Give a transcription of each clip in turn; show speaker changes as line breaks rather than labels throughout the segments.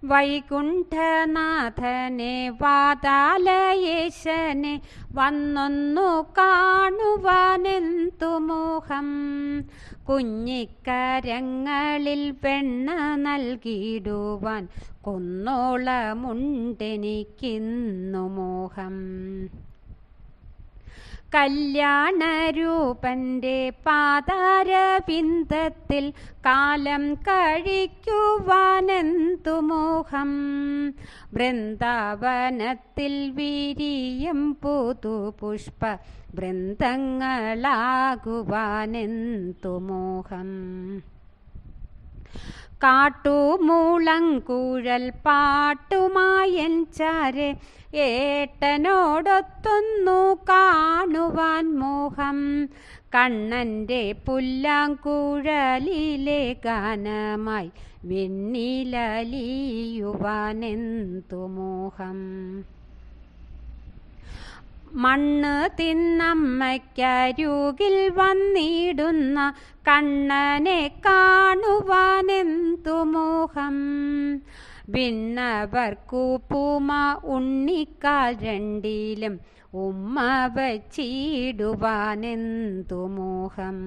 വൈകുണ്ഠനാഥനെ വാതാലയേശനെ വന്നൊന്നു കാണുവാനെന്തു മോഹം. കുഞ്ഞിക്കരങ്ങളിൽ വെണ്ണ നൽകിയിടുവാൻ കുന്നോളമുണ്ടെനിക്കിന്നു മോഹം. കല്യാണരൂപന്റെ പാദാരവിന്ദത്തിൽ കാലം കഴിക്കുവാനെന്തു മോഹം. വൃന്ദാവനത്തിൽ വിരിയും പുതുപുഷ്പ വൃന്ദങ്ങളാകുവാനെന്തു മോഹം. കാട്ടുമൂളങ്കുഴൽ പാട്ടുമായൻ ചാരെ ഏട്ടനോടൊത്തൊന്നു കാണുവാൻ മോഹം. കണ്ണന്റെ പുല്ലാങ്കുഴലിലെ ഗാനമായി വെണ്ണിലലിയുവാനെന്തു മോഹം. മണ്ണ് തിന്നമ്മയ്ക്കരികിൽ വന്നിടുന്ന കണ്ണനെ കാണുവാനെന്തു മോഹം. വിണ്ണവർക്കുപ്പുമ ഉണ്ണിക്കാൽ രണ്ടിലും ഉമ്മ വച്ചിടുവാനെന്തു മോഹം.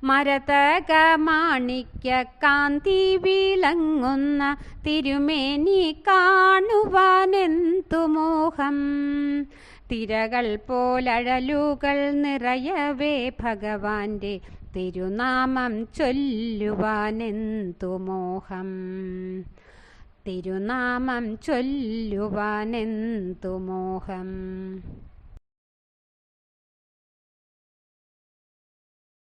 മരതകമാണിക്യ കാന്തി വിളങ്ങുന്ന തിരുമേനി കാണുവാനെന്തു മോഹം. തിരകൾ പോലഴലുകൾ നിറയവേ ഭഗവാന്റെ തിരുനാമം ചൊല്ലുവാനെന്തു മോഹം. തിരുനാമം ചൊല്ലുവാനെന്തു മോഹം.